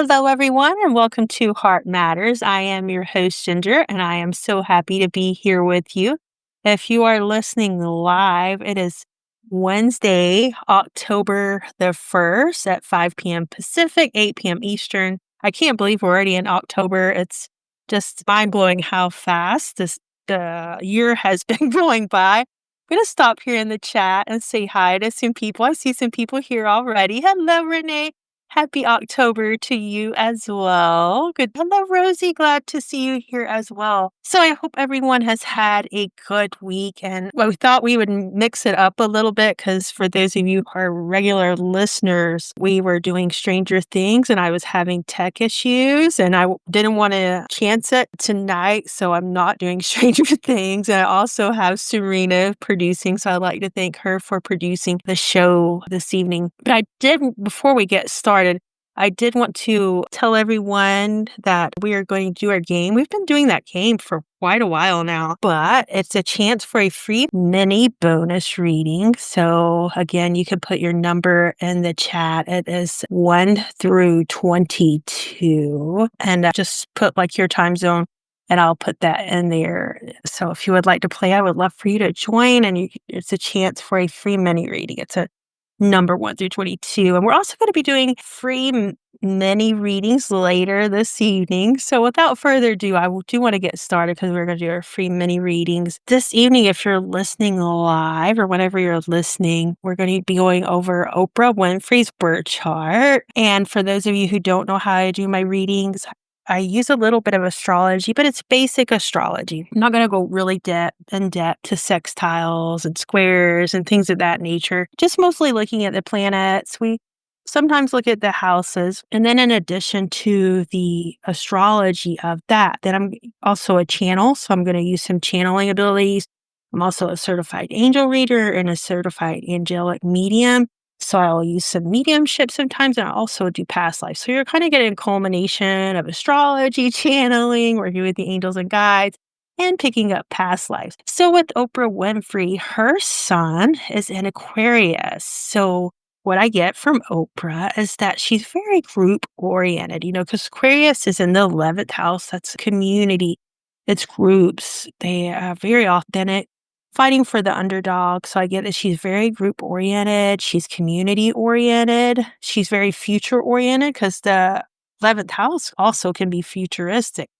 Hello, everyone, and welcome to Heart Matters. I am your host, Ginger, and I am so happy to be here with you. If you are listening live, it is Wednesday, October the 1st at 5 p.m. Pacific, 8 p.m. Eastern. I can't believe we're already in October. It's just mind blowing how fast this the year has been going by. I'm going to stop here in the chat and say hi to some people. I see some people here already. Hello, Renee. Happy October to you as well. Good. Hello, Rosie. Glad to see you here as well. So I hope everyone has had a good week. And well, we thought we would mix it up a little bit because for those of you who are regular listeners, we were doing Stranger Things and I was having tech issues and I didn't want to chance it tonight. So I'm not doing Stranger Things. And I also have Serena producing. So I'd like to thank her for producing the show this evening. But I did, before we get started, I did want to tell everyone that we are going to do our game. We've been doing that game for quite a while now, but it's a chance for a free mini bonus reading. So again, you can put your number in the chat. It is 1 through 22 and just put like your time zone and I'll put that in there. So if you would like to play, I would love for you to join and it's a chance for a free mini reading. It's a number 1 through 22. And we're also going to be doing free mini readings later this evening. So without further ado, I do want to get started because we're going to do our free mini readings. This evening, if you're listening live or whenever you're listening, we're going to be going over Oprah Winfrey's birth chart. And for those of you who don't know how I do my readings, I use a little bit of astrology, but it's basic astrology. I'm not going to go really in depth to sextiles and squares and things of that nature. Just mostly looking at the planets. We sometimes look at the houses. And then in addition to the astrology of that, then I'm also a channel. So I'm going to use some channeling abilities. I'm also a certified angel reader and a certified angelic medium. So I'll use some mediumship sometimes, and I also do past life. So you're kind of getting a culmination of astrology, channeling, working with the angels and guides, and picking up past lives. So with Oprah Winfrey, her sun is in Aquarius. So what I get from Oprah is that she's very group oriented, because Aquarius is in the 11th house. That's community. It's groups. They are very authentic, fighting for the underdog. So I get that she's very group oriented. She's community oriented. She's very future oriented because the 11th house also can be futuristic.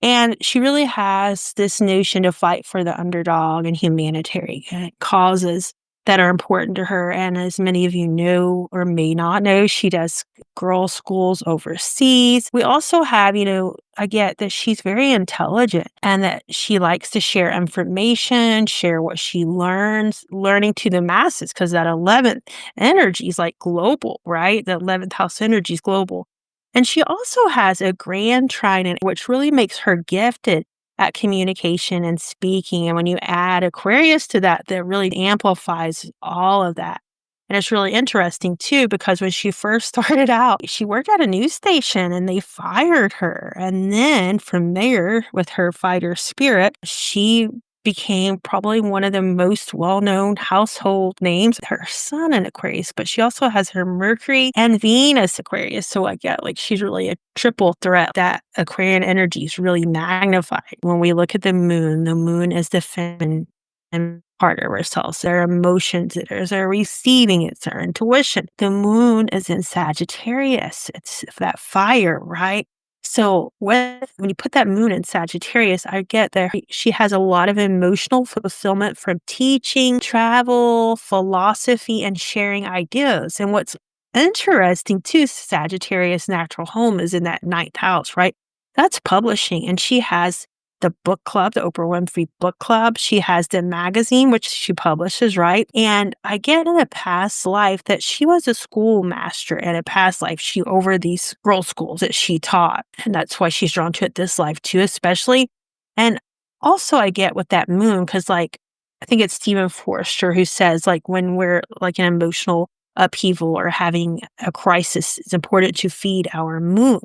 And she really has this notion to fight for the underdog and humanitarian causes that are important to her. And as many of you know or may not know, she does girls' schools overseas. We also have, I get that she's very intelligent and that she likes to share information, share what she learns, learning to the masses, because that 11th energy is like global, right? The 11th house energy is global. And she also has a grand trident, which really makes her gifted at communication and speaking. And when you add Aquarius to that, that really amplifies all of that. And it's really interesting too, because when she first started out, she worked at a news station and they fired her. And then from there, with her fighter spirit, she became probably one of the most well-known household names. Her sun in Aquarius, but she also has her Mercury and Venus Aquarius. So I get she's really a triple threat. That Aquarian energy is really magnified. When we look at the moon is the feminine part of ourselves. There are emotions, there's our receiving, it's our intuition. The moon is in Sagittarius. It's that fire, right? So when you put that moon in Sagittarius, I get that she has a lot of emotional fulfillment from teaching, travel, philosophy, and sharing ideas. And what's interesting too, Sagittarius natural home is in that 9th house, right? That's publishing. And she has the book club, the Oprah Winfrey Book Club. She has the magazine, which she publishes, right? And I get in a past life that she was a schoolmaster in a past life. She over these girls' schools that she taught. And that's why she's drawn to it this life too, especially. And also I get with that moon, because I think it's Stephen Forrester who says when we're in emotional upheaval or having a crisis, it's important to feed our moon.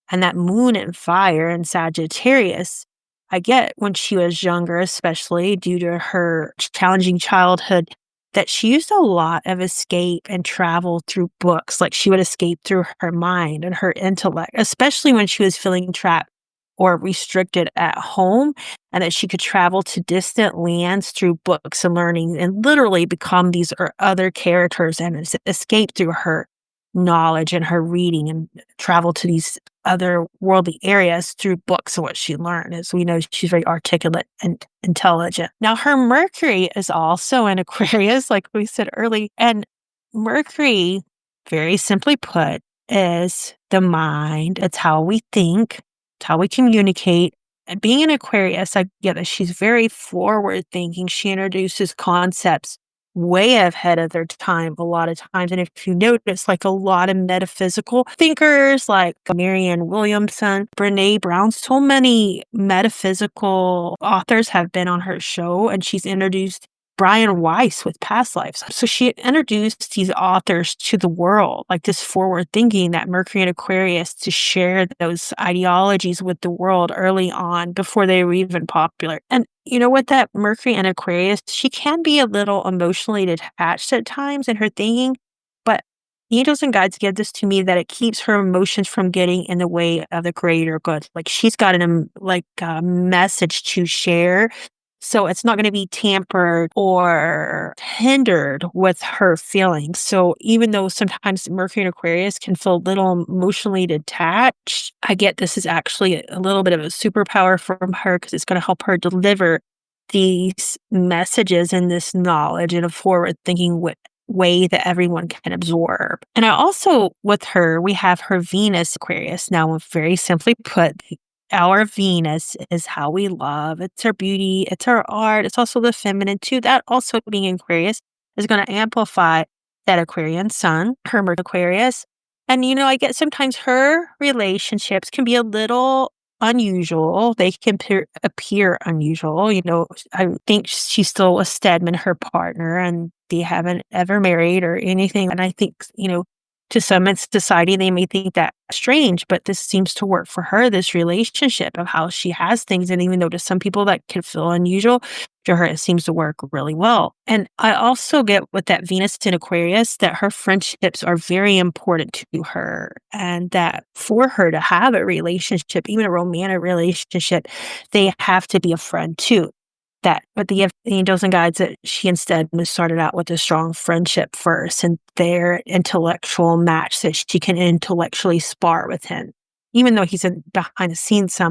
And that moon and fire in Sagittarius, I get when she was younger, especially due to her challenging childhood, that she used a lot of escape and travel through books. Like she would escape through her mind and her intellect, especially when she was feeling trapped or restricted at home, and that she could travel to distant lands through books and learning and literally become these other characters and escape through her knowledge and her reading and travel to these other worldly areas through books and what she learned. As we know, she's very articulate and intelligent. Now, her Mercury is also in Aquarius, like we said early. And Mercury, very simply put, is the mind. It's how we think, it's how we communicate. And being an Aquarius, I get that she's very forward thinking. She introduces concepts way ahead of their time a lot of times. And if you notice, like a lot of metaphysical thinkers like Marianne Williamson, Brene Brown, so many metaphysical authors have been on her show, and she's introduced Brian Weiss with Past Lives. So she introduced these authors to the world, like this forward thinking that Mercury and Aquarius, to share those ideologies with the world early on before they were even popular. And you know what, that Mercury and Aquarius, she can be a little emotionally detached at times in her thinking, but angels and guides give this to me that it keeps her emotions from getting in the way of the greater good. Like she's got a message to share. So it's not going to be tampered or hindered with her feelings. So even though sometimes Mercury and Aquarius can feel a little emotionally detached, I get this is actually a little bit of a superpower from her because it's going to help her deliver these messages and this knowledge in a forward-thinking way that everyone can absorb. And I also, with her, we have her Venus Aquarius. Now, very simply put, our Venus is how we love. It's our beauty. It's our art. It's also the feminine too. That also being Aquarius is going to amplify that Aquarian sun, her Aquarius. And, I get sometimes her relationships can be a little unusual. They can appear unusual. I think she's still a Stedman, her partner, and they haven't ever married or anything. And I think, to some in society, they may think that strange, but this seems to work for her, this relationship of how she has things. And even though to some people that can feel unusual, to her, it seems to work really well. And I also get with that Venus in Aquarius that her friendships are very important to her, and that for her to have a relationship, even a romantic relationship, they have to be a friend too. That, but the angels and guides that she instead started out with a strong friendship first, and their intellectual match that she can intellectually spar with him, even though he's behind the scenes,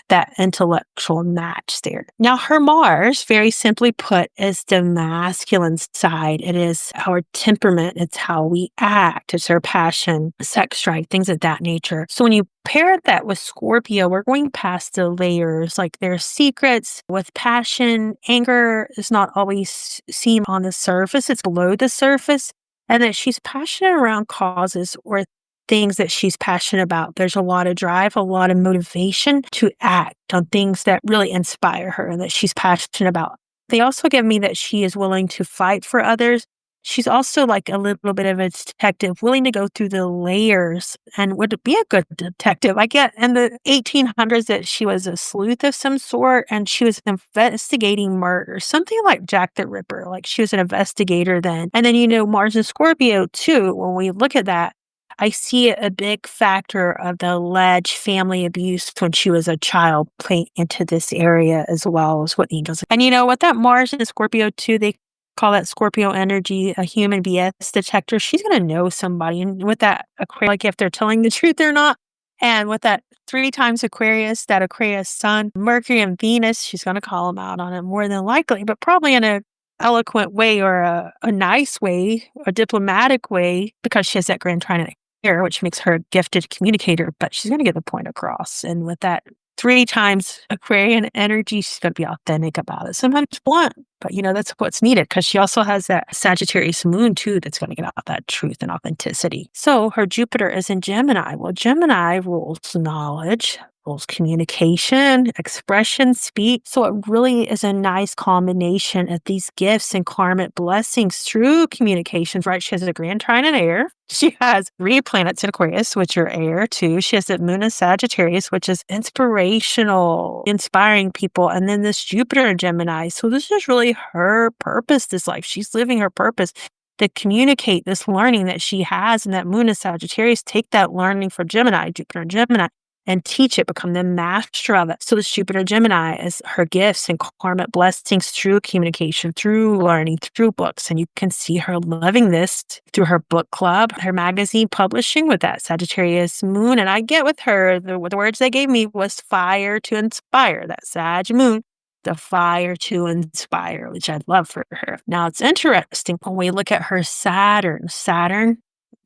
that intellectual match there. Now, her Mars, very simply put, is the masculine side. It is our temperament. It's how we act. It's our passion, sex drive, things of that nature. So when you pair that with Scorpio, we're going past the layers. Like there's secrets with passion. Anger is not always seen on the surface. It's below the surface. And that she's passionate around causes or things that she's passionate about. There's a lot of drive, a lot of motivation to act on things that really inspire her and that she's passionate about. They also give me that she is willing to fight for others. She's also like a little bit of a detective, willing to go through the layers and would be a good detective. I get in the 1800s that she was a sleuth of some sort and she was investigating murder, something like Jack the Ripper. Like she was an investigator then. And then, Mars and Scorpio too, when we look at that, I see a big factor of the alleged family abuse when she was a child playing into this area as well as what angels. And what that Mars and Scorpio too, they call that Scorpio energy a human BS detector. She's going to know somebody. And with that Aquarius, like if they're telling the truth or not. And with that 3 times Aquarius, that Aquarius sun, Mercury and Venus, she's going to call them out on it more than likely, but probably in a eloquent way or a nice way, a diplomatic way, because she has that grand trine here, which makes her a gifted communicator, but she's going to get the point across. And with that 3 times Aquarian energy, she's going to be authentic about it. Sometimes blunt, but that's what's needed because she also has that Sagittarius moon too that's going to get out that truth and authenticity. So her Jupiter is in Gemini. Well, Gemini rules knowledge, rules communication, expression, speech. So it really is a nice combination of these gifts and karmic blessings through communications, right? She has a grand trine in air. She has 3 planets in Aquarius, which are air too. She has the moon in Sagittarius, which is inspirational, inspiring people. And then this Jupiter in Gemini. So this is really her purpose this life. She's living her purpose to communicate this learning that she has, and that moon in Sagittarius, take that learning for Gemini, Jupiter and Gemini, and teach it, become the master of it. So this Jupiter Gemini is her gifts and karmic blessings through communication, through learning, through books. And you can see her living this through her book club, her magazine publishing with that Sagittarius moon. And I get with her, the words they gave me was fire to inspire, that Sag moon. The fire to inspire, which I love for her. Now, it's interesting when we look at her Saturn. Saturn,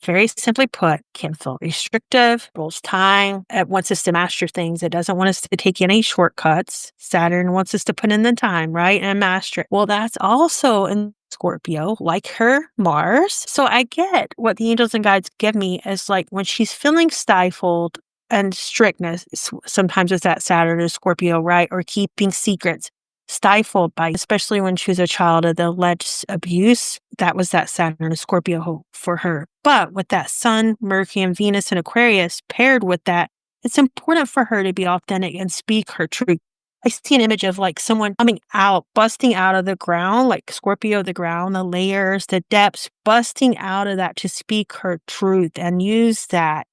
very simply put, can feel restrictive, rules time. It wants us to master things. It doesn't want us to take any shortcuts. Saturn wants us to put in the time, right? And master it. Well, that's also in Scorpio, like her Mars. So I get what the angels and guides give me is like when she's feeling stifled, and strictness, sometimes it's that Saturn or Scorpio, right? Or keeping secrets, stifled by, especially when she was a child of the alleged abuse. That was that Saturn or Scorpio for her. But with that Sun, Mercury, and Venus in Aquarius paired with that, it's important for her to be authentic and speak her truth. I see an image of like someone coming out, busting out of the ground, like Scorpio, the ground, the layers, the depths, busting out of that to speak her truth and use that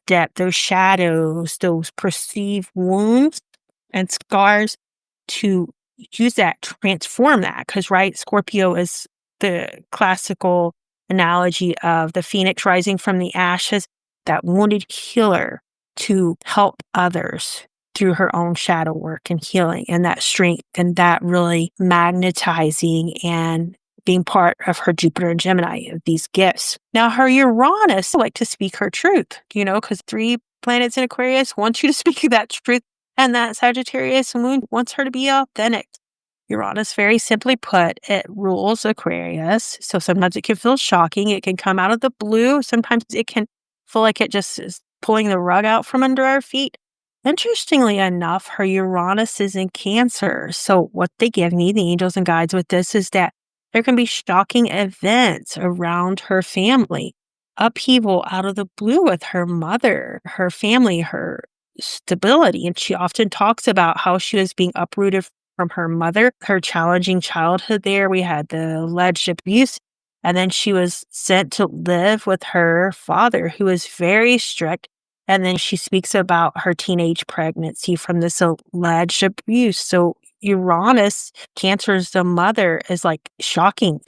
depth, those shadows, those perceived wounds and scars to use that, transform that. Because, right, Scorpio is the classical analogy of the phoenix rising from the ashes, that wounded healer to help others through her own shadow work and healing and that strength and that really magnetizing and being part of her Jupiter and Gemini, of these gifts. Now, her Uranus like to speak her truth, because 3 planets in Aquarius wants you to speak that truth, and that Sagittarius moon wants her to be authentic. Uranus, very simply put, it rules Aquarius. So sometimes it can feel shocking. It can come out of the blue. Sometimes it can feel like it just is pulling the rug out from under our feet. Interestingly enough, her Uranus is in Cancer. So what they give me, the angels and guides with this, is that there can be shocking events around her family, upheaval out of the blue with her mother, her family, her stability. And she often talks about how she was being uprooted from her mother, her challenging childhood there. We had the alleged abuse. And then she was sent to live with her father, who was very strict. And then she speaks about her teenage pregnancy from this alleged abuse. So Uranus, Cancer's the mother, is like shocking,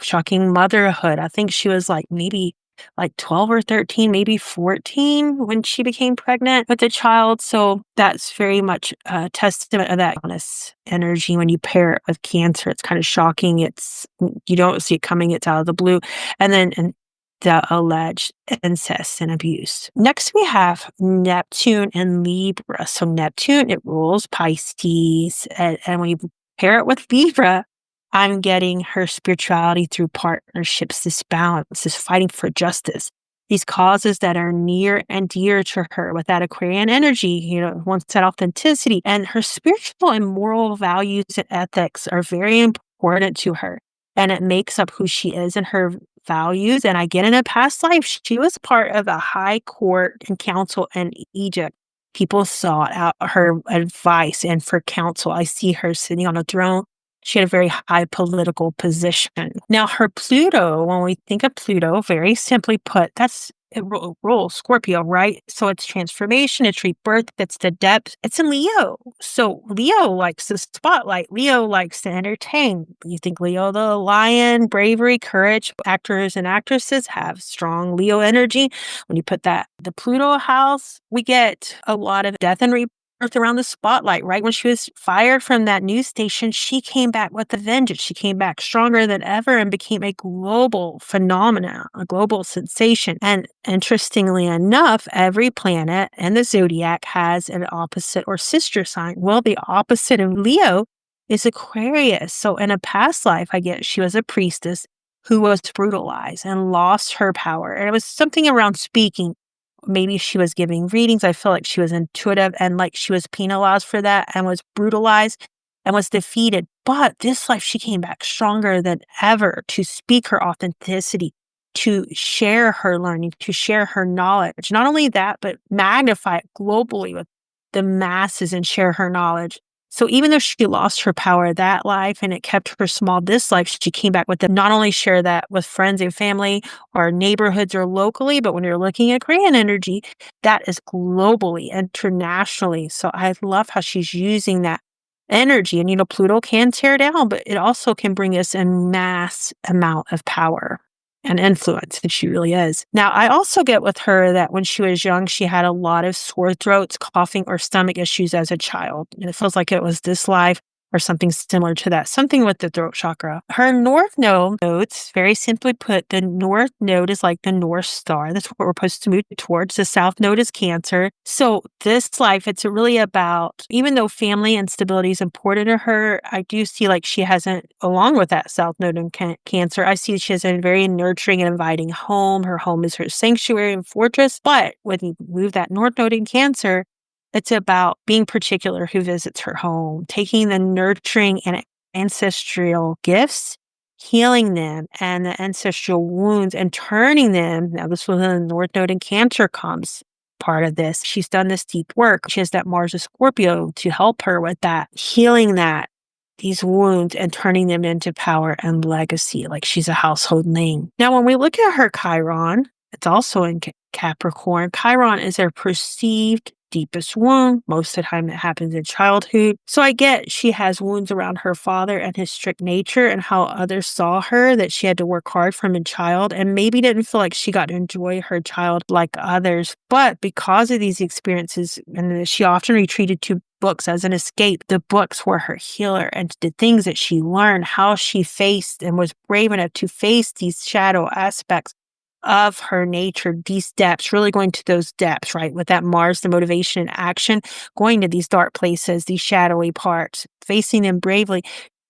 shocking motherhood. I think she was like maybe like 12 or 13, maybe 14 when she became pregnant with the child. So that's very much a testament of that Uranus energy. When you pair it with Cancer, it's kind of shocking. You don't see it coming. It's out of the blue. And then the alleged incest and abuse. Next, we have Neptune and Libra. So Neptune, it rules Pisces. And when you pair it with Libra, I'm getting her spirituality through partnerships, this balance, this fighting for justice, these causes that are near and dear to her with that Aquarian energy, wants that authenticity. And her spiritual and moral values and ethics are very important to her. And it makes up who she is and her values. And I get in a past life, she was part of a high court and council in Egypt. People sought out her advice and for counsel. I see her sitting on a throne. She had a very high political position. Now, her Pluto, when we think of Pluto, very simply put, it rules Scorpio, right? So it's transformation, it's rebirth, it's the depth. It's in Leo. So Leo likes the spotlight. Leo likes to entertain. You think Leo, the lion, bravery, courage. Actors and actresses have strong Leo energy. When you put the Pluto house, we get a lot of death and rebirth around the spotlight, right? When she was fired from that news station, she came back with a vengeance. She came back stronger than ever and became a global phenomenon, a global sensation. And interestingly enough, every planet in the zodiac has an opposite or sister sign. Well, the opposite of Leo is Aquarius. So in a past life, she was a priestess who was brutalized and lost her power. And it was something around speaking maybe she was giving readings. I feel like she was intuitive and like she was penalized for that and was brutalized and was defeated. But this life, she came back stronger than ever to speak her authenticity, to share her learning, to share her knowledge. Not only that, but magnify it globally with the masses and share her knowledge. So even though she lost her power that life and it kept her small this life, she came back with them. Not only share that with friends and family or neighborhoods or locally, but when you're looking at Korean energy, that is globally, internationally. So I love how she's using that energy. And, Pluto can tear down, but it also can bring us a mass amount of power and influence, and she really is. Now, I also get with her that when she was young, she had a lot of sore throats, coughing, or stomach issues as a child. And it feels like it was this life or something similar to that, something with the throat chakra. Her north node notes, very simply put, the north node is like the North Star. That's what we're supposed to move towards. The south node is Cancer. So this life, it's really about, even though family and stability is important to her, I do see like she hasn't, along with that south node in Cancer, I see she has a very nurturing and inviting home. Her home is her sanctuary and fortress. But when you move that north node in Cancer, it's about being particular who visits her home, taking the nurturing and ancestral gifts, healing them and the ancestral wounds and turning them. Now, this was when the North Node in Cancer comes part of this. She's done this deep work. She has that Mars of Scorpio to help her with that, healing these wounds and turning them into power and legacy, like she's a household name. Now, when we look at her Chiron, it's also in Capricorn. Chiron is her perceived deepest wound. Most of the time it happens in childhood. So I get she has wounds around her father and his strict nature and how others saw her, that she had to work hard from a child and maybe didn't feel like she got to enjoy her child like others. But because of these experiences, and she often retreated to books as an escape. The books were her healer, and the things that she learned, how she faced and was brave enough to face these shadow aspects of her nature, these depths, really going to those depths, right? With that Mars, the motivation and action, going to these dark places, these shadowy parts, facing them bravely,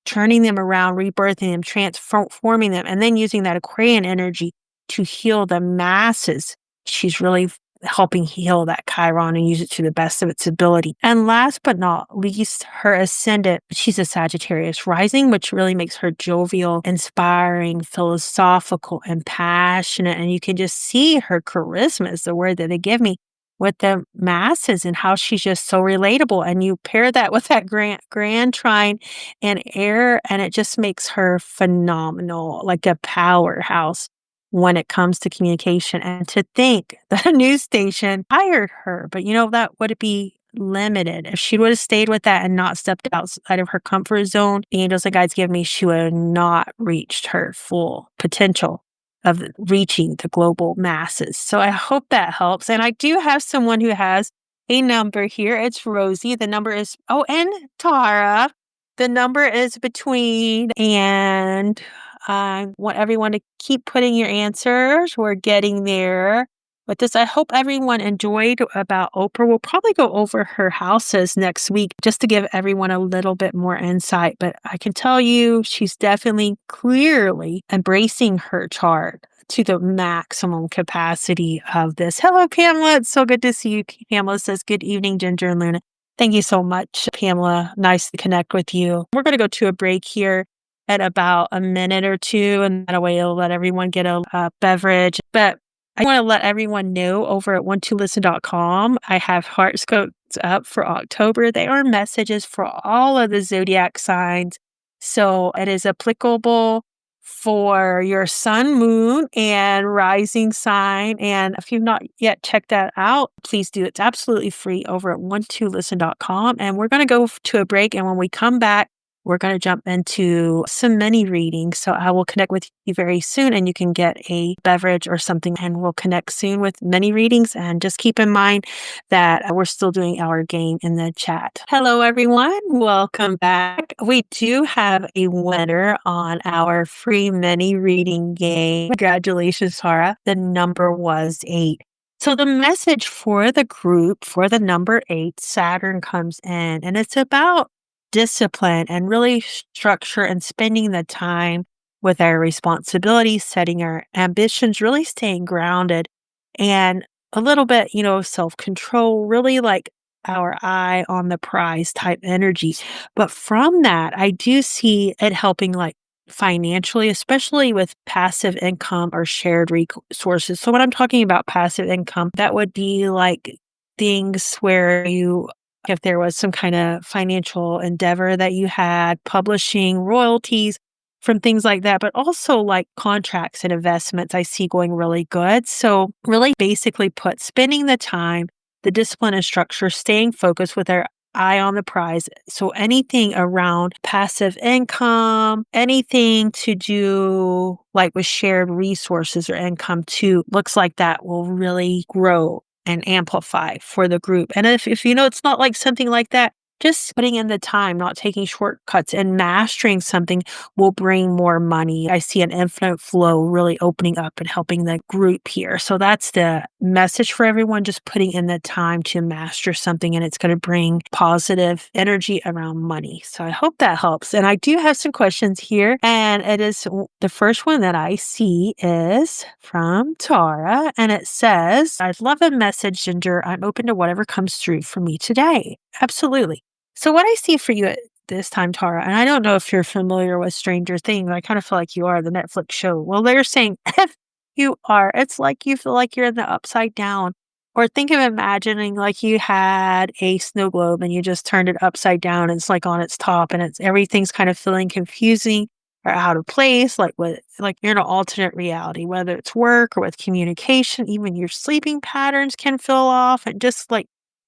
turning them around, rebirthing them, transforming them, and then using that Aquarian energy to heal the masses. She's really helping heal that Chiron and use it to the best of its ability. And last but not least, her ascendant, she's a Sagittarius rising, which really makes her jovial, inspiring, philosophical, and passionate. And you can just see her charisma is the word that they give me with the masses and how she's just so relatable. And you pair that with that grand trine and air, and it just makes her phenomenal, like a powerhouse when it comes to communication. And to think that a news station hired her, but that would be limited. If she would have stayed with that and not stepped outside of her comfort zone, the angels and guides give me, she would have not reached her full potential of reaching the global masses. So I hope that helps. And I do have someone who has a number here. It's Rosie. The number is, and Tara. The number is between, and I want everyone to keep putting your answers. We're getting there with this. I hope everyone enjoyed about Oprah. We'll probably go over her houses next week just to give everyone a little bit more insight. But I can tell you she's definitely clearly embracing her chart to the maximum capacity of this. Hello, Pamela. It's so good to see you. Pamela says, good evening, Ginger and Luna. Thank you so much, Pamela. Nice to connect with you. We're going to go to a break here at about a minute or two, and that way it'll let everyone get a beverage. But I want to let everyone know over at one2listen.com, I have horoscopes up for October. They are messages for all of the zodiac signs. So it is applicable for your sun, moon, and rising sign. And if you've not yet checked that out, please do. It's absolutely free over at one2listen.com. And we're going to go to a break. And when we come back, we're going to jump into some mini readings. So I will connect with you very soon, and you can get a beverage or something, and we'll connect soon with mini readings. And just keep in mind that we're still doing our game in the chat. Hello, everyone. Welcome back. We do have a winner on our free mini reading game. Congratulations, Tara. The number was 8. So the message for the group, for the number 8, Saturn comes in, and it's about discipline and really structure and spending the time with our responsibilities, setting our ambitions, really staying grounded and a little bit, self-control, really like our eye on the prize type energy. But from that, I do see it helping like financially, especially with passive income or shared resources. So when I'm talking about passive income, that would be like things where if there was some kind of financial endeavor that you had, publishing, royalties from things like that, but also like contracts and investments I see going really good. So really basically put spending the time, the discipline and structure, staying focused with our eye on the prize. So anything around passive income, anything to do like with shared resources or income too, looks like that will really grow and amplify for the group. And if it's not like something like that, just putting in the time, not taking shortcuts and mastering something will bring more money. I see an infinite flow really opening up and helping the group here. So that's the message for everyone, just putting in the time to master something, and it's going to bring positive energy around money. So I hope that helps. And I do have some questions here, and it is the first one that I see is from Tara, and it says, "I'd love a message, Ginger. I'm open to whatever comes through for me today." Absolutely. So what I see for you at this time, Tara, and I don't know if you're familiar with Stranger Things. I kind of feel like you are, the Netflix show. Well, they're saying if you are, it's like you feel like you're in the upside down. Or think of imagining like you had a snow globe and you just turned it upside down and it's like on its top and it's everything's kind of feeling confusing or out of place, like you're in an alternate reality, whether it's work or with communication, even your sleeping patterns can feel off and just like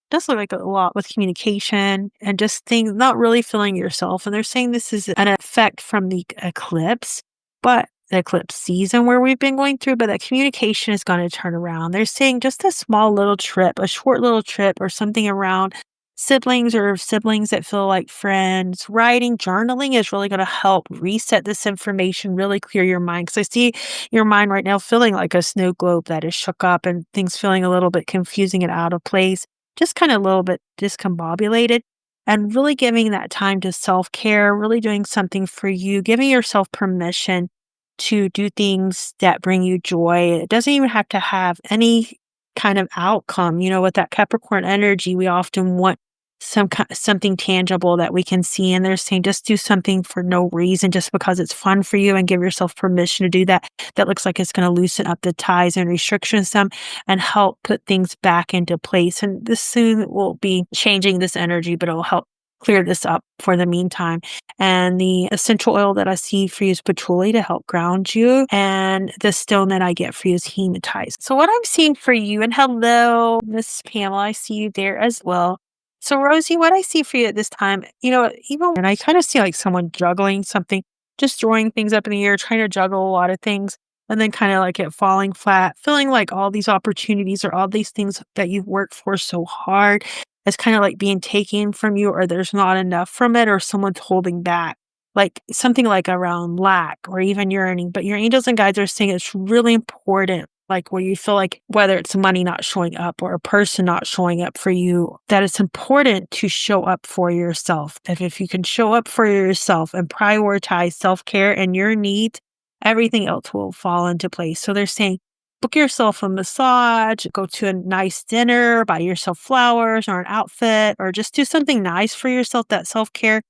does look like a lot with communication and just things not really feeling yourself. And they're saying this is an effect from the eclipse, but the eclipse season where we've been going through, but that communication is going to turn around. They're saying just a small little trip, a short little trip or something around siblings that feel like friends. Writing, journaling is really going to help reset this information, really clear your mind. Because I see your mind right now feeling like a snow globe that is shook up and things feeling a little bit confusing and out of place, just kind of a little bit discombobulated, and really giving that time to self-care, really doing something for you, giving yourself permission to do things that bring you joy. It doesn't even have to have any kind of outcome. With that Capricorn energy, we often want something tangible that we can see. And they're saying just do something for no reason, just because it's fun for you, and give yourself permission to do that. That looks like it's going to loosen up the ties and restrictions some and help put things back into place. And this soon will be changing this energy, but it will help clear this up for the meantime. And the essential oil that I see for you is patchouli to help ground you. And the stone that I get for you is hematite. So what I'm seeing for you, and hello, Miss Pamela, I see you there as well. So Rosie, what I see for you at this time, even and I kind of see like someone juggling something, just throwing things up in the air, trying to juggle a lot of things, and then kind of like it falling flat, feeling like all these opportunities or all these things that you've worked for so hard is kind of like being taken from you, or there's not enough from it, or someone's holding back. Like something like around lack or even yearning. But your angels and guides are saying it's really important, like where you feel like whether it's money not showing up or a person not showing up for you, that it's important to show up for yourself. If you can show up for yourself and prioritize self-care and your needs, everything else will fall into place. So they're saying, book yourself a massage, go to a nice dinner, buy yourself flowers or an outfit, or just do something nice for yourself. That self-care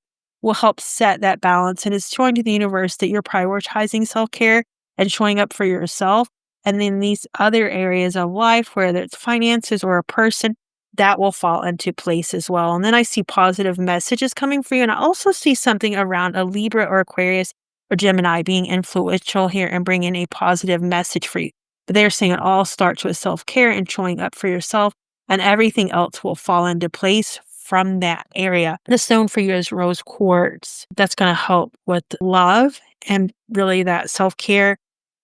will help set that balance. And it's showing to the universe that you're prioritizing self-care and showing up for yourself. And then these other areas of life, whether it's finances or a person, that will fall into place as well. And then I see positive messages coming for you. And I also see something around a Libra or Aquarius or Gemini being influential here and bringing a positive message for you. But they're saying it all starts with self-care and showing up for yourself, and everything else will fall into place from that area. The stone for you is rose quartz. That's going to help with love and really that self-care.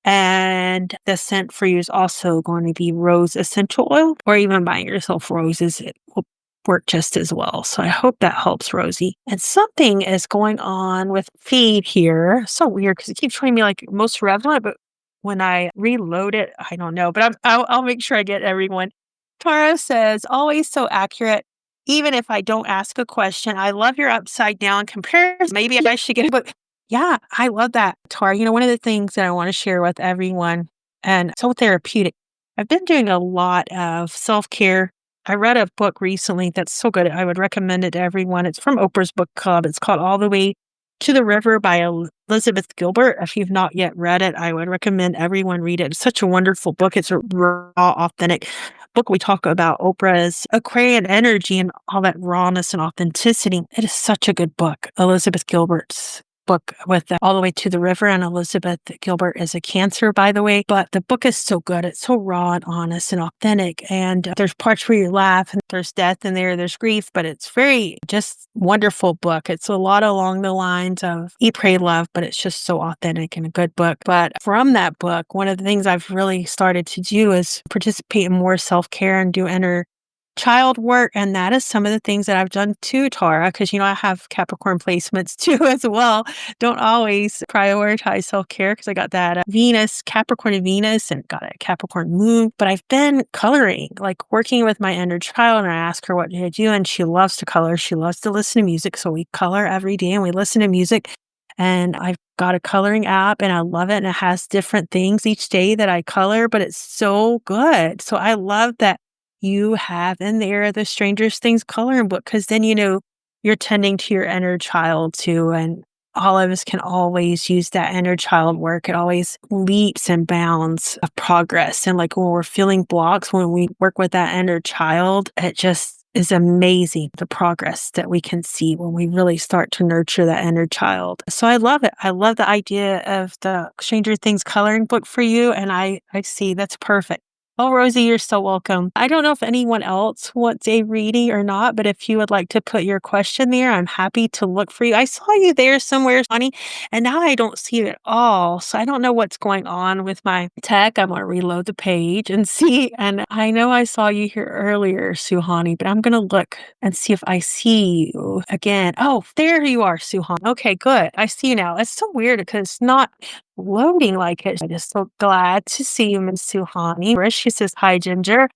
And the scent for you is also going to be rose essential oil, or even buying yourself roses. It will work just as well. So I hope that helps, Rosie. And something is going on with feed here. So weird because it keeps showing me like most relevant, but when I reload it, I don't know. But I'll make sure I get everyone. Tara says, always so accurate. Even if I don't ask a question, I love your upside down comparison. Maybe I should get it. But yeah, I love that, Tara. One of the things that I want to share with everyone, and so therapeutic, I've been doing a lot of self-care. I read a book recently that's so good. I would recommend it to everyone. It's from Oprah's book club. It's called All the Way to the River by Elizabeth Gilbert. If you've not yet read it, I would recommend everyone read it. It's such a wonderful book. It's a raw, authentic book. We talk about Oprah's Aquarian energy and all that rawness and authenticity. It is such a good book. Elizabeth Gilbert's book with All the Way to the River, and Elizabeth Gilbert is a Cancer, by the way. But the book is so good. It's so raw and honest and authentic. And there's parts where you laugh, and there's death in there, there's grief, but it's very just wonderful book. It's a lot along the lines of Eat, Pray, Love, but it's just so authentic and a good book. But from that book, one of the things I've really started to do is participate in more self-care and do inner child work, and that is some of the things that I've done too, Tara, because, I have Capricorn placements too as well. Don't always prioritize self-care because I got that Venus, Capricorn and Venus, and got a Capricorn moon. But I've been coloring, like working with my inner child, and I ask her what to do, and she loves to color. She loves to listen to music. So we color every day and we listen to music. And I've got a coloring app and I love it. And it has different things each day that I color, but it's so good. So I love that you have in there the Strangest Things coloring book, because then you're tending to your inner child too. And all of us can always use that inner child work. It always leaps and bounds of progress. And like when we're feeling blocks, when we work with that inner child, it just is amazing the progress that we can see when we really start to nurture that inner child. So I love it. I love the idea of the Stranger Things coloring book for you. And I see that's perfect. Oh, Rosie, you're so welcome. I don't know if anyone else wants a reading or not, but if you would like to put your question there, I'm happy to look for you. I saw you there somewhere, Sonny, and now I don't see it at all. So I don't know what's going on with my tech. I'm going to reload the page and see. And I know I saw you here earlier, Suhani, but I'm going to look and see if I see you again. Oh, there you are, Suhani. Okay, good. I see you now. It's so weird because it's not loading like it. I'm just so glad to see you, Miss Suhani. She says, hi, Ginger.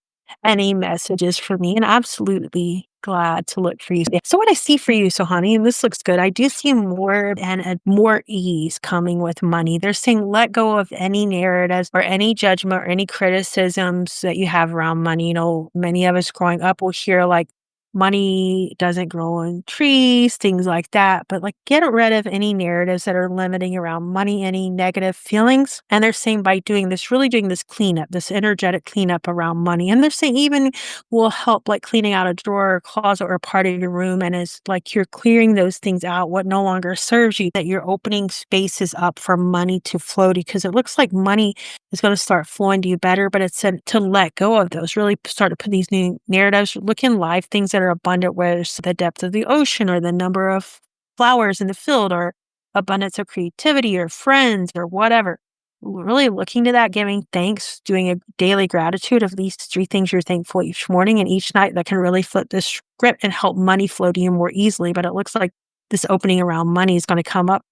Any messages for me? And absolutely glad to look for you. So what I see for you, Suhani, and this looks good, I do see more and more ease coming with money. They're saying let go of any narratives or any judgment or any criticisms that you have around money. Many of us growing up will hear like, money doesn't grow on trees, things like that. But like get rid of any narratives that are limiting around money, any negative feelings. And they're saying by doing this, really doing this cleanup, this energetic cleanup around money. And they're saying even will help like cleaning out a drawer or closet or part of your room. And it's like you're clearing those things out, what no longer serves you, that you're opening spaces up for money to flow to, because it looks like money is going to start flowing to you better, but it's to let go of those, really start to put these new narratives, look in life, things that are abundant, whether it's the depth of the ocean or the number of flowers in the field or abundance of creativity or friends or whatever. Really looking to that, giving thanks, doing a daily gratitude of these 3 things you're thankful each morning and each night, that can really flip this script and help money flow to you more easily. But it looks like this opening around money is going to come up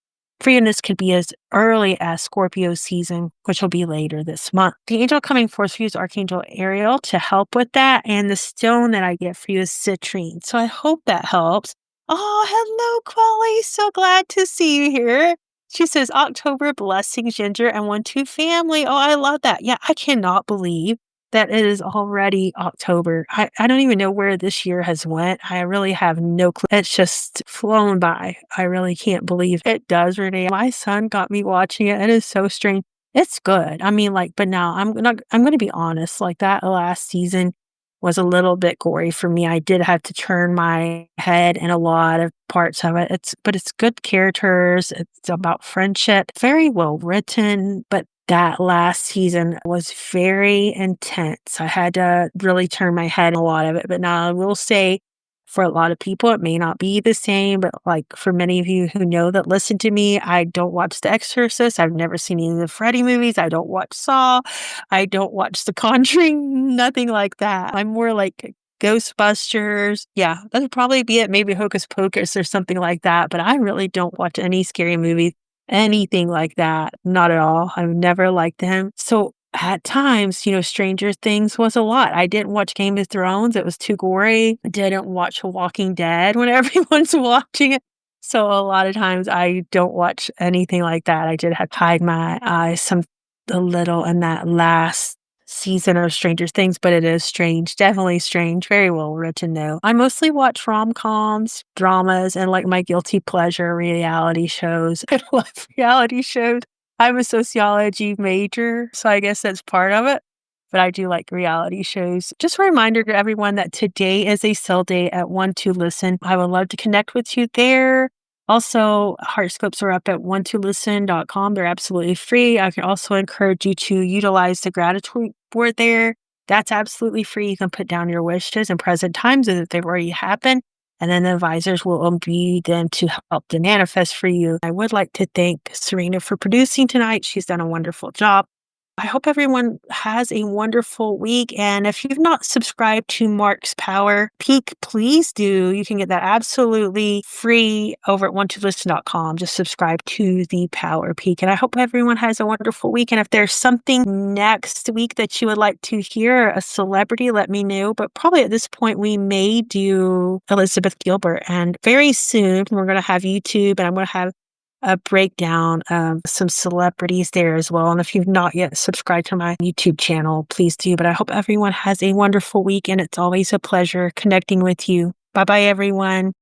for you, and this could be as early as Scorpio season, which will be later this month. The angel coming forth for you is Archangel Ariel to help with that. And the stone that I get for you is citrine. So I hope that helps. Oh, hello, Quelly. So glad to see you here. She says, October blessings, Ginger and 1-2 family. Oh, I love that. Yeah, I cannot believe that it is already October. I don't even know where this year has went. I really have no clue. It's just flown by. I really can't believe it does, Renee. My son got me watching it. It is so strange. It's good. I mean, but now I'm going to be honest, like that last season was a little bit gory for me. I did have to turn my head in a lot of parts of it. But it's good characters. It's about friendship, very well written, but that last season was very intense. I had to really turn my head in a lot of it. But now I will say, for a lot of people, it may not be the same. But like for many of you who know that listen to me, I don't watch The Exorcist. I've never seen any of the Freddy movies. I don't watch Saw. I don't watch The Conjuring. Nothing like that. I'm more like Ghostbusters. Yeah, that would probably be it. Maybe Hocus Pocus or something like that. But I really don't watch any scary movies. Anything like that. Not at all. I've never liked them. So at times, Stranger Things was a lot. I didn't watch Game of Thrones. It was too gory. I didn't watch Walking Dead when everyone's watching it. So a lot of times I don't watch anything like that. I did have to hide my eyes a little in that last season of Stranger Things, but it is strange, definitely strange, very well written though. I mostly watch rom-coms, dramas, and like my guilty pleasure reality shows. I love reality shows. I'm a sociology major, so I guess that's part of it. But I do like reality shows. Just a reminder to everyone that today is a sale day at One to Listen. I would love to connect with you there. Also, Heartscopes are up at one2listen.com. They're absolutely free. I can also encourage you to utilize the gratitude board there. That's absolutely free. You can put down your wishes and present times as if they've already happened, and then the advisors will imbue them to help to manifest for you. I would like to thank Serena for producing tonight. She's done a wonderful job. I hope everyone has a wonderful week. And if you've not subscribed to Mark's Power Peak, please do. You can get that absolutely free over at one2listen.com. Just subscribe to the Power Peak. And I hope everyone has a wonderful week. And if there's something next week that you would like to hear, a celebrity, let me know. But probably at this point, we may do Elizabeth Gilbert. And very soon, we're going to have YouTube, and I'm going to have a breakdown of some celebrities there as well. And if you've not yet subscribed to my YouTube channel, please do. But I hope everyone has a wonderful week, and it's always a pleasure connecting with you. Bye-bye, everyone.